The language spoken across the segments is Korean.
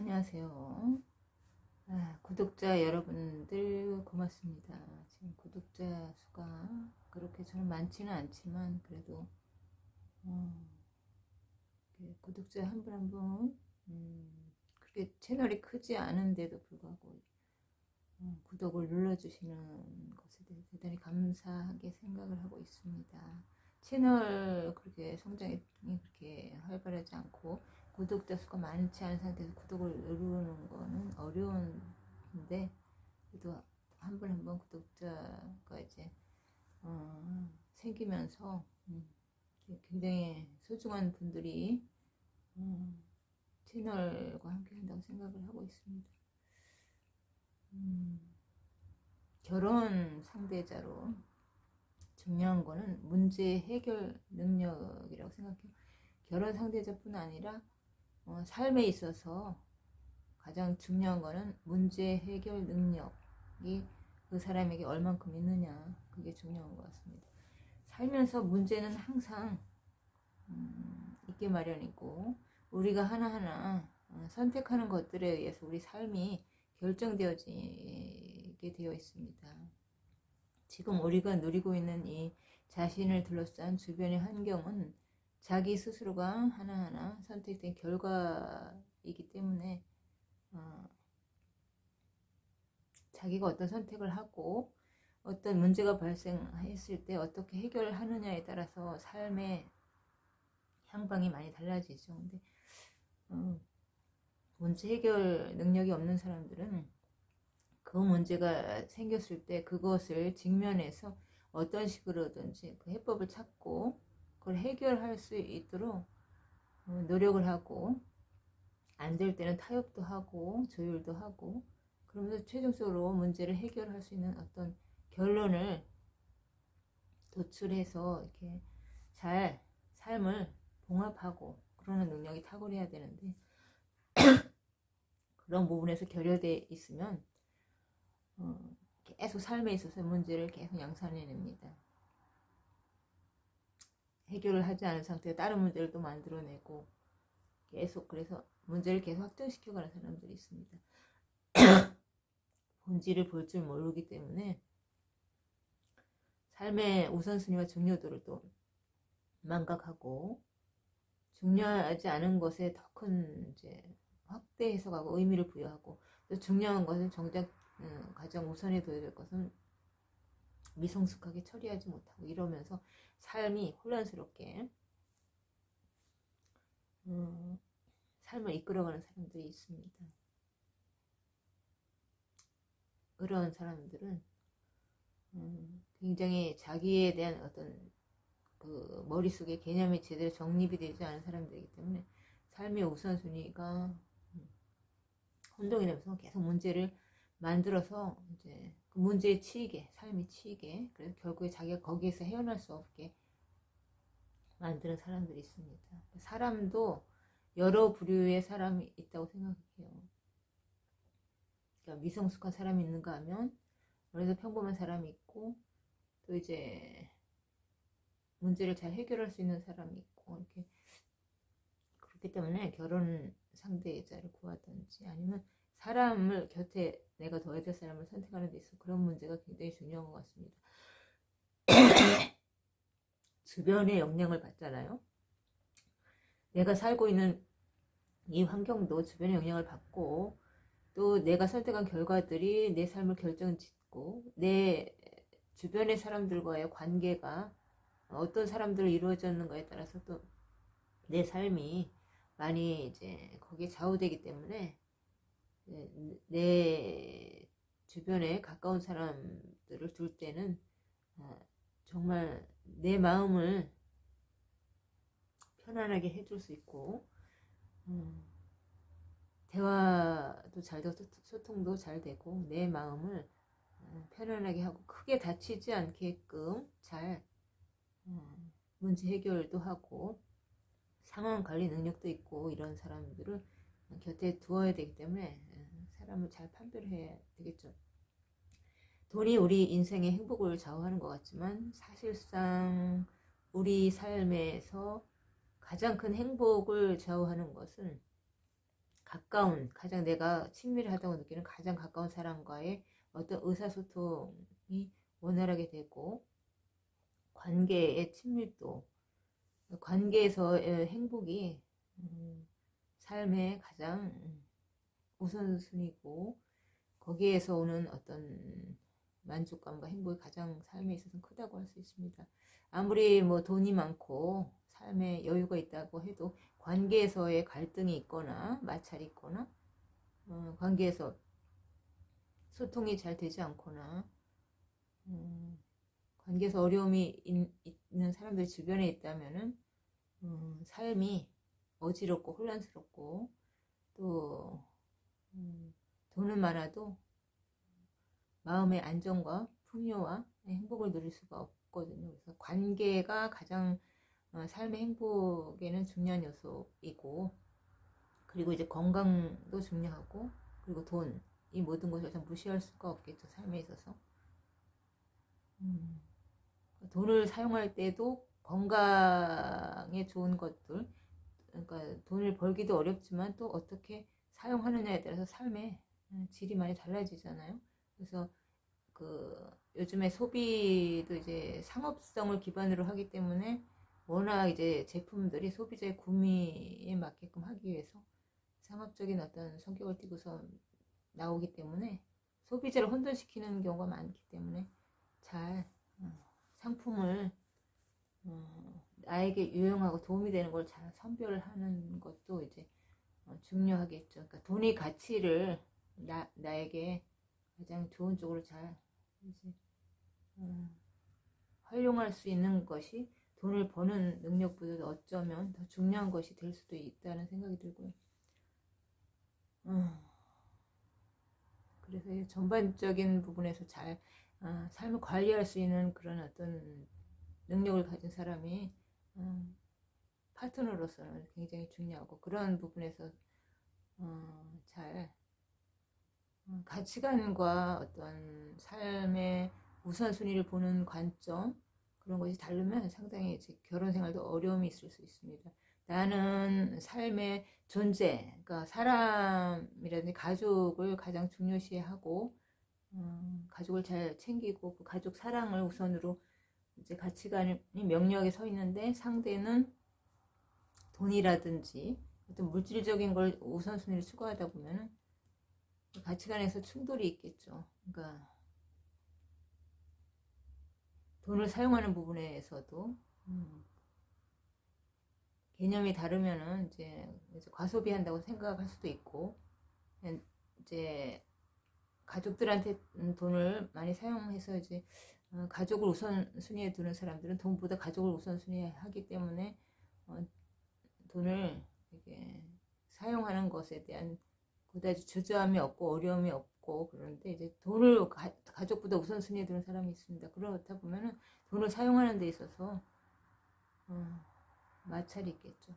안녕하세요. 구독자 여러분들 고맙습니다. 지금 구독자 수가 그렇게 저는 많지는 않지만 그래도 구독자 한 분 한 분 그렇게 채널이 크지 않은데도 불구하고 구독을 눌러주시는 것에 대해 대단히 감사하게 생각을 하고 있습니다. 채널 그렇게 성장이 그렇게 활발하지 않고 구독자 수가 많지 않은 상태에서 구독을 누르는 거는 어려운데 그래도 한 번 한 번 구독자가 이제 생기면서 굉장히 소중한 분들이 채널과 함께 한다고 생각을 하고 있습니다. 결혼 상대자로 중요한 거는 문제 해결 능력이라고 생각해요. 결혼 상대자뿐 아니라 삶에 있어서 가장 중요한 거는 문제 해결 능력이 그 사람에게 얼만큼 있느냐, 그게 중요한 것 같습니다. 살면서 문제는 항상 있게 마련이고 우리가 하나하나 선택하는 것들에 의해서 우리 삶이 결정되어지게 되어 있습니다. 지금 우리가 누리고 있는 이 자신을 둘러싼 주변의 환경은 자기 스스로가 하나하나 선택된 결과이기 때문에 자기가 어떤 선택을 하고 어떤 문제가 발생했을 때 어떻게 해결하느냐에 따라서 삶의 향방이 많이 달라지죠. 근데 문제 해결 능력이 없는 사람들은 그 문제가 생겼을 때 그것을 직면해서 어떤 식으로든지 그 해법을 찾고 그걸 해결할 수 있도록 노력을 하고 안 될 때는 타협도 하고 조율도 하고 그러면서 최종적으로 문제를 해결할 수 있는 어떤 결론을 도출해서 이렇게 잘 삶을 봉합하고 그러는 능력이 탁월해야 되는데 그런 부분에서 결여되어 있으면 계속 삶에 있어서 문제를 계속 양산해냅니다. 해결을 하지 않은 상태에 다른 문제를 또 만들어내고 계속 그래서 문제를 계속 확장시켜가는 사람들이 있습니다. 본질을 볼 줄 모르기 때문에 삶의 우선순위와 중요도를 또 망각하고 중요하지 않은 것에 더 큰 이제 확대 해석하고 의미를 부여하고 또 중요한 것은 정작 가장 우선에 둬야 될 것은 미성숙하게 처리하지 못하고 이러면서 삶이 혼란스럽게 삶을 이끌어가는 사람들이 있습니다. 그런 사람들은 굉장히 자기에 대한 어떤 그 머릿속에 개념이 제대로 정립이 되지 않은 사람들이기 때문에 삶의 우선순위가 혼동이 되면서 계속 문제를 만들어서 이제 그 문제에 치이게 삶이 치이게 그래서 결국에 자기가 거기에서 헤어날 수 없게 만드는 사람들이 있습니다. 사람도 여러 부류의 사람이 있다고 생각해요. 그러니까 미성숙한 사람이 있는가 하면 그래도 평범한 사람이 있고 또 이제 문제를 잘 해결할 수 있는 사람이 있고 이렇게 그렇기 때문에 결혼 상대자를 구하든지 아니면 사람을 곁에 내가 둬야 될 사람을 선택하는 데 있어 그런 문제가 굉장히 중요한 것 같습니다. 주변의 영향을 받잖아요. 내가 살고 있는 이 환경도 주변의 영향을 받고 또 내가 선택한 결과들이 내 삶을 결정짓고 내 주변의 사람들과의 관계가 어떤 사람들로 이루어졌는가에 따라서 또 내 삶이 많이 이제 거기에 좌우되기 때문에 내 주변에 가까운 사람들을 둘 때는 정말 내 마음을 편안하게 해줄 수 있고 대화도 잘 되고 소통도 잘 되고 내 마음을 편안하게 하고 크게 다치지 않게끔 잘 문제 해결도 하고 상황 관리 능력도 있고 이런 사람들을 곁에 두어야 되기 때문에 사람을 잘 판별해야 되겠죠. 돈이 우리 인생의 행복을 좌우하는 것 같지만 사실상 우리 삶에서 가장 큰 행복을 좌우하는 것은 가까운, 가장 내가 친밀하다고 느끼는 가장 가까운 사람과의 어떤 의사소통이 원활하게 되고, 관계의 친밀도, 관계에서의 행복이 삶의 가장 우선순위고, 거기에서 오는 어떤 만족감과 행복이 가장 삶에 있어서 크다고 할 수 있습니다. 아무리 뭐 돈이 많고 삶에 여유가 있다고 해도 관계에서의 갈등이 있거나 마찰이 있거나 관계에서 소통이 잘 되지 않거나 관계에서 어려움이 있는 사람들이 주변에 있다면은 삶이 어지럽고 혼란스럽고, 또 돈은 많아도 마음의 안정과 풍요와 행복을 누릴 수가 없거든요. 그래서 관계가 가장 삶의 행복에는 중요한 요소이고, 그리고 이제 건강도 중요하고, 그리고 돈, 이 모든 것을 참 무시할 수가 없겠죠, 삶에 있어서. 돈을 사용할 때도 건강에 좋은 것들, 그러니까 돈을 벌기도 어렵지만 또 어떻게 사용하느냐에 따라서 삶의 질이 많이 달라지잖아요. 그래서 요즘에 소비도 이제 상업성을 기반으로 하기 때문에 워낙 이제 제품들이 소비자의 구매에 맞게끔 하기 위해서 상업적인 어떤 성격을 띠고서 나오기 때문에 소비자를 혼돈시키는 경우가 많기 때문에 잘 상품을 나에게 유용하고 도움이 되는 걸 잘 선별하는 것도 이제 중요하겠죠. 그러니까 돈의 가치를 나에게 가장 좋은 쪽으로 잘 이제 활용할 수 있는 것이 돈을 버는 능력보다 어쩌면 더 중요한 것이 될 수도 있다는 생각이 들고요. 그래서 전반적인 부분에서 잘 삶을 관리할 수 있는 그런 어떤 능력을 가진 사람이 파트너로서는 굉장히 중요하고, 그런 부분에서 잘 가치관과 어떤 삶의 우선순위를 보는 관점, 그런 것이 다르면 상당히 이제 결혼 생활도 어려움이 있을 수 있습니다. 나는 삶의 존재, 그러니까 사람이라든지 가족을 가장 중요시하고 가족을 잘 챙기고 그 가족 사랑을 우선으로 이제 가치관이 명료하게 서 있는데, 상대는 돈이라든지 어떤 물질적인 걸 우선순위를 추구하다 보면은 가치관에서 충돌이 있겠죠. 그러니까 돈을 사용하는 부분에서도 개념이 다르면은 이제 과소비한다고 생각할 수도 있고, 이제 가족들한테 돈을 많이 사용해서 이제 가족을 우선순위에 두는 사람들은 돈보다 가족을 우선순위에 하기 때문에 돈을 이렇게 사용하는 것에 대한 그다지 주저함이 없고 어려움이 없고, 그런데 이제 돈을 가족보다 우선순위에 두는 사람이 있습니다. 그렇다 보면은 돈을 사용하는 데 있어서 마찰이 있겠죠.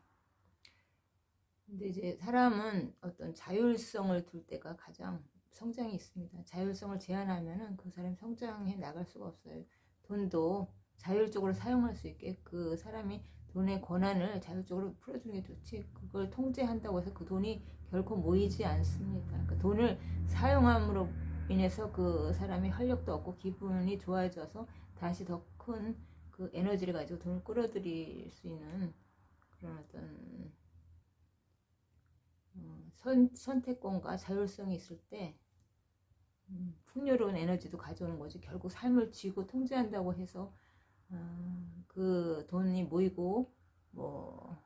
근데 이제 사람은 어떤 자율성을 둘 때가 가장 성장이 있습니다. 자율성을 제한하면은 그 사람이 성장해 나갈 수가 없어요. 돈도 자율적으로 사용할 수 있게 그 사람이 돈의 권한을 자율적으로 풀어주는 게 좋지, 그걸 통제한다고 해서 그 돈이 결코 모이지 않습니다. 그러니까 돈을 사용함으로 인해서 그 사람이 활력도 얻고 기분이 좋아져서 다시 더 큰 그 에너지를 가지고 돈을 끌어들일 수 있는 그런 어떤 선택권과 자율성이 있을 때 풍요로운 에너지도 가져오는 거지. 결국 삶을 쥐고 통제한다고 해서 그 돈이 모이고 뭐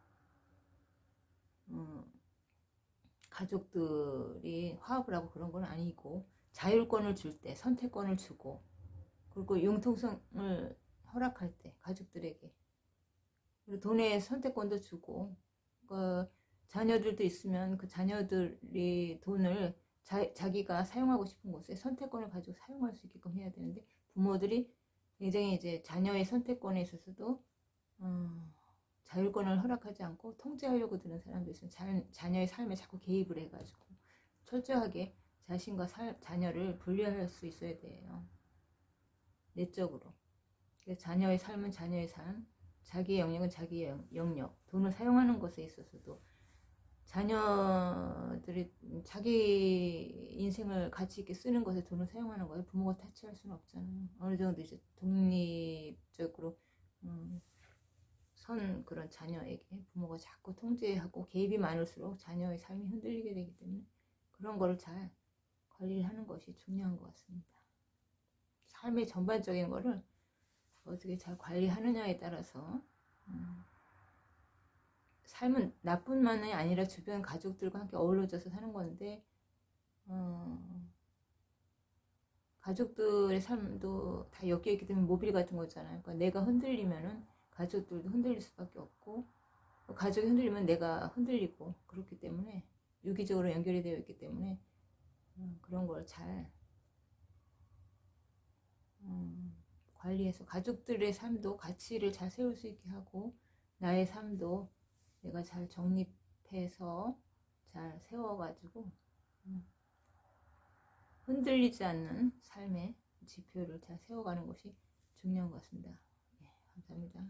가족들이 화합을 하고 그런 건 아니고, 자율권을 줄 때 선택권을 주고, 그리고 융통성을 허락할 때 가족들에게, 그리고 돈의 선택권도 주고, 자녀들도 있으면 그 자녀들이 돈을 자기가 사용하고 싶은 곳에 선택권을 가지고 사용할 수 있게끔 해야 되는데, 부모들이 굉장히 이제 자녀의 선택권에 있어서도 자율권을 허락하지 않고 통제하려고 드는 사람도 있으면 자녀의 삶에 자꾸 개입을 해가지고 철저하게 자신과 자녀를 분리할 수 있어야 돼요. 내적으로. 그래서 자녀의 삶은 자녀의 삶, 자기의 영역은 자기의 영역, 돈을 사용하는 것에 있어서도 자녀들이 자기 인생을 가치 있게 쓰는 것에 돈을 사용하는 거예요. 부모가 타치할 수는 없잖아요. 어느 정도 이제 독립적으로 선 그런 자녀에게 부모가 자꾸 통제하고 개입이 많을수록 자녀의 삶이 흔들리게 되기 때문에 그런 거를 잘 관리를 하는 것이 중요한 것 같습니다. 삶의 전반적인 거를 어떻게 잘 관리하느냐에 따라서 삶은 나뿐만이 아니라 주변 가족들과 함께 어우러져서 사는 건데 가족들의 삶도 다 엮여있기 때문에 모빌 같은 거잖아요. 그러니까 내가 흔들리면은 가족들도 흔들릴 수밖에 없고 가족이 흔들리면 내가 흔들리고 그렇기 때문에 유기적으로 연결이 되어 있기 때문에 그런 걸 잘 관리해서 가족들의 삶도 가치를 잘 세울 수 있게 하고 나의 삶도 내가 잘 정립해서 잘 세워가지고 흔들리지 않는 삶의 지표를 잘 세워가는 것이 중요한 것 같습니다. 네, 감사합니다.